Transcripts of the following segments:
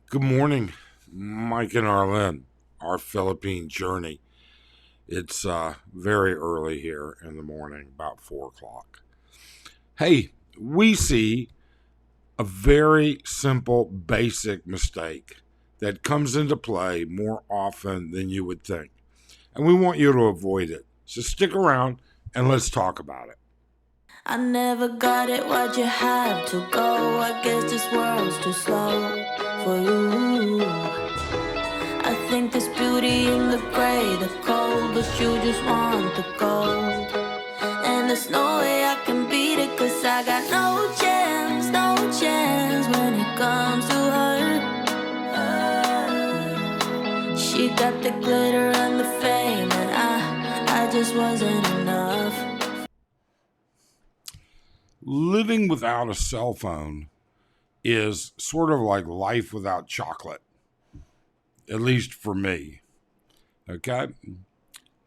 Good morning, Mike and Arlen, our Philippine journey. It's very early here in the morning, about 4 o'clock. Hey, we see a very simple, basic mistake that comes into play more often than you would think. And we want you to avoid it. So stick around and let's talk about it. I never got it, why'd you have to go? I guess this world's too slow for you. I think there's beauty in the gray, the cold, but you just want the gold. And there's no way I can beat it, cause I got no chance, no chance when it comes to her. She got the glitter and the fame, and I just wasn't enough. Living without a cell phone is sort of like life without chocolate, at least for me. Okay?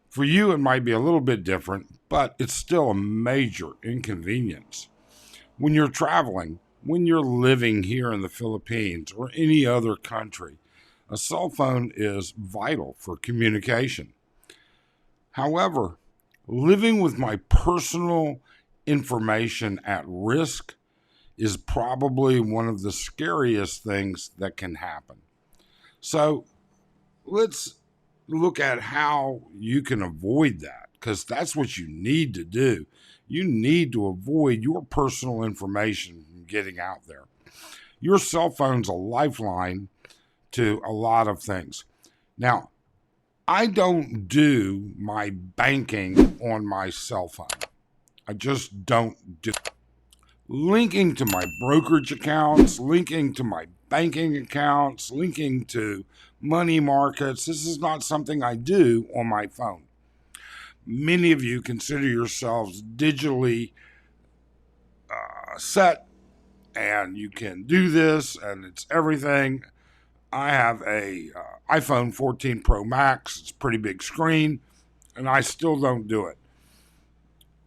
For you, it might be a little bit different, but it's still a major inconvenience. When you're traveling, when you're living here in the Philippines or any other country, a cell phone is vital for communication. However, living with my personal information at risk is probably one of the scariest things that can happen. So let's look at how you can avoid that, because that's what you need to do. You need to avoid your personal information from getting out there. Your cell phone's a lifeline to a lot of things. Now, I don't do my banking on my cell phone. I just don't do it. Linking to my brokerage accounts, linking to my banking accounts, linking to money markets. This is not something I do on my phone. Many of you consider yourselves digitally set and you can do this and it's everything. I have a iPhone 14 Pro Max. It's a pretty big screen and I still don't do it.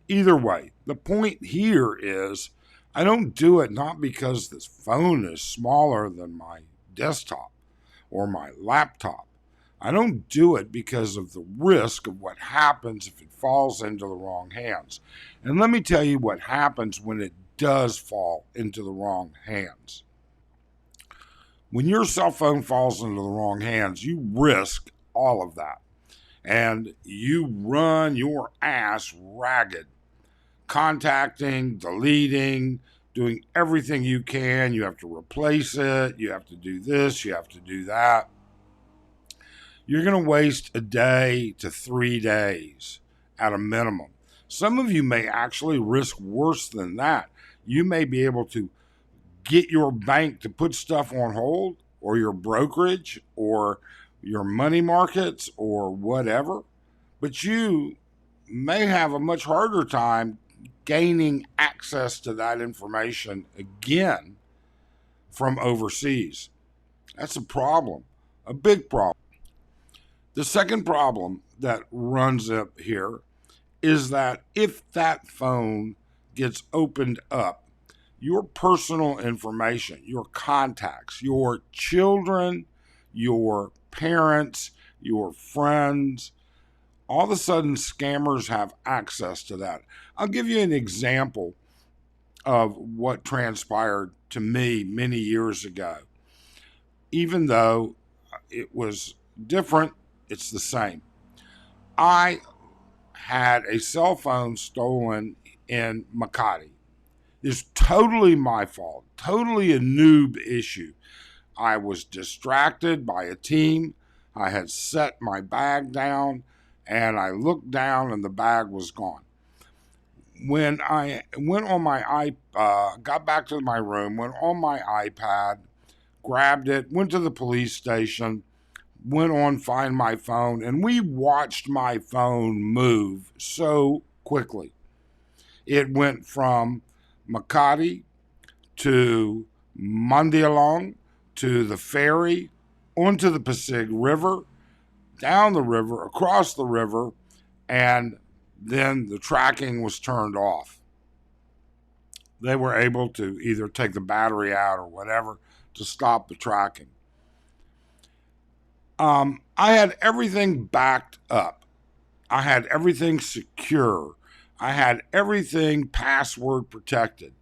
Either way, the point here is I don't do it not because this phone is smaller than my desktop or my laptop. I don't do it because of the risk of what happens if it falls into the wrong hands. And let me tell you what happens when it does fall into the wrong hands. When your cell phone falls into the wrong hands, you risk all of that. And you run your ass ragged, contacting, deleting, doing everything you can. You have to replace it. You have to do this. You have to do that. You're going to waste a day to 3 days at a minimum. Some of you may actually risk worse than that. You may be able to get your bank to put stuff on hold, or your brokerage, or your money markets, or whatever. But you may have a much harder time gaining access to that information again from overseas. That's a problem, a big problem. The second problem that runs up here is that if that phone gets opened up, your personal information, your contacts, your children, your parents, your friends, all of a sudden scammers have access to that. I'll give you an example of what transpired to me many years ago. Even though it was different, it's the same. I had a cell phone stolen in Makati. It's totally my fault, totally a noob issue. I was distracted by a team. I had set my bag down and I looked down and the bag was gone. When I went on got back to my room, went on my iPad, grabbed it, went to the police station, went on Find My Phone, and we watched my phone move so quickly. It went from Makati to Mandialong to the ferry, onto the Pasig River, down the river, across the river, and then the tracking was turned off. They were able to either take the battery out or whatever to stop the tracking. I had everything backed up. I had everything secure. I had everything password protected.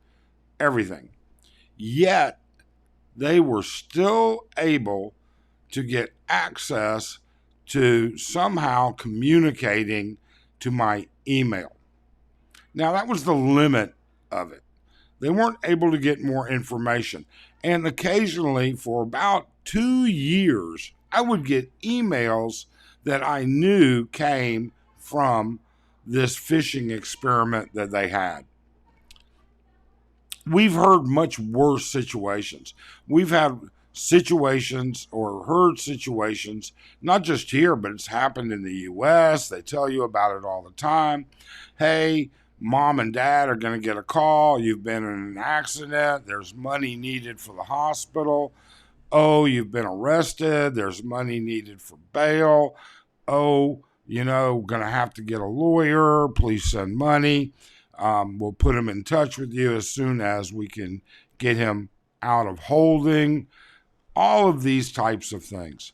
Everything. Yet they were still able to get access to somehow communicating to my email. Now, that was the limit of it. They weren't able to get more information. And occasionally, for about 2 years, I would get emails that I knew came from this phishing experiment that they had. We've heard much worse situations. We've had situations or heard situations, not just here, but it's happened in the US. They tell you about it all the time. Hey, mom and dad are going to get a call. You've been in an accident. There's money needed for the hospital. Oh, you've been arrested. There's money needed for bail. Oh, going to have to get a lawyer. Please send money. We'll put him in touch with you as soon as we can get him out of holding. All of these types of things.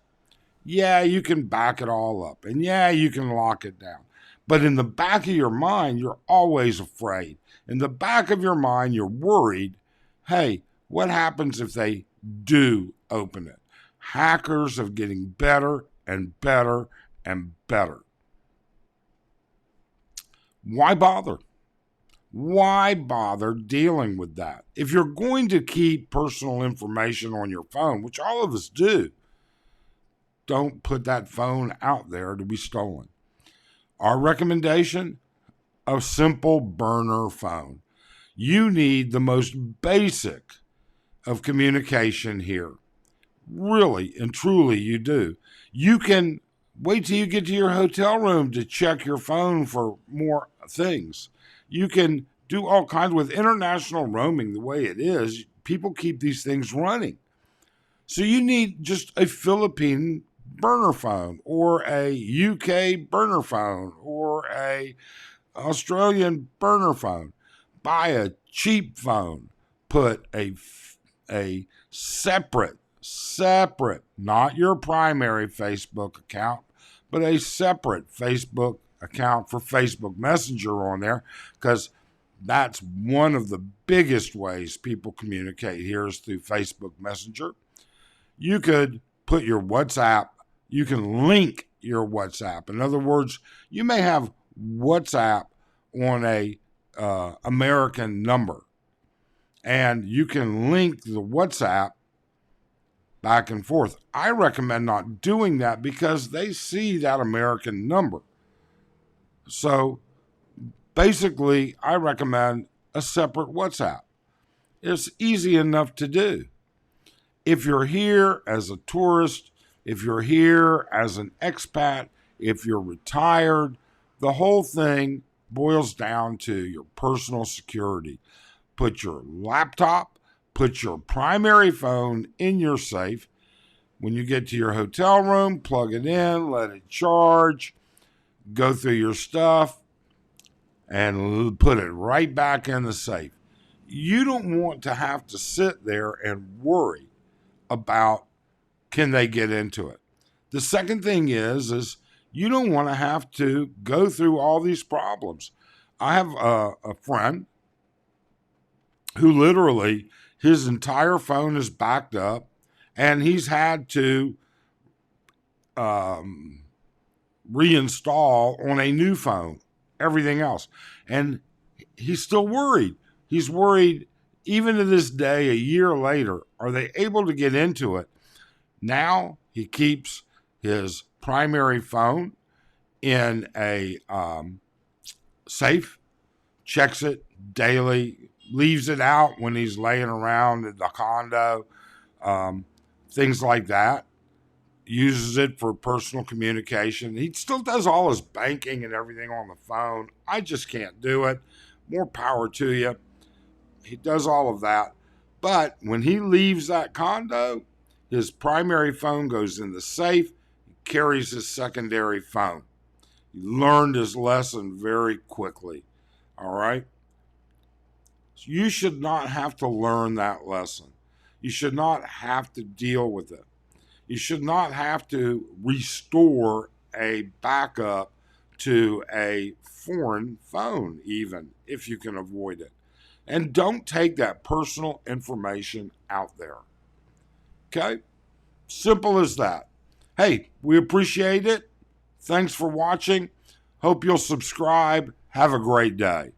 Yeah, you can back it all up. And yeah, you can lock it down. But in the back of your mind, you're always afraid. In the back of your mind, you're worried. Hey, what happens if they do open it? Hackers are getting better and better and better. Why bother? Why bother dealing with that? If you're going to keep personal information on your phone, which all of us do, don't put that phone out there to be stolen. Our recommendation, a simple burner phone. You need the most basic of communication here. Really and truly you do. You can wait till you get to your hotel room to check your phone for more things. You can do all kinds with international roaming the way it is. People keep these things running. So you need just a Philippine burner phone or a UK burner phone or a Australian burner phone. Buy a cheap phone. Put a separate, not your primary Facebook account, but a separate Facebook account for Facebook Messenger on there, because that's one of the biggest ways people communicate here is through Facebook Messenger. You could put your WhatsApp, you can link your WhatsApp. In other words, you may have WhatsApp on a American number, and you can link the WhatsApp back and forth. I recommend not doing that because they see that American number. So basically, I recommend a separate WhatsApp. It's easy enough to do. If you're here as a tourist, if you're here as an expat, if you're retired, the whole thing boils down to your personal security. Put your laptop, put your primary phone in your safe. When you get to your hotel room, plug it in, let it charge, go through your stuff, and put it right back in the safe. You don't want to have to sit there and worry about can they get into it. The second thing is you don't want to have to go through all these problems. I have a friend who literally his entire phone is backed up, and he's had to reinstall on a new phone everything else. And he's still worried. He's worried even to this day, a year later, are they able to get into it? Now he keeps his primary phone in a safe, checks it daily, leaves it out when he's laying around in the condo, things like that. Uses it for personal communication. He still does all his banking and everything on the phone. I just can't do it. More power to you. He does all of that. But when he leaves that condo, his primary phone goes in the safe. He carries his secondary phone. He learned his lesson very quickly. All right? You should not have to learn that lesson. You should not have to deal with it. You should not have to restore a backup to a foreign phone, even if you can avoid it. And don't take that personal information out there. Okay? Simple as that. Hey, we appreciate it. Thanks for watching. Hope you'll subscribe. Have a great day.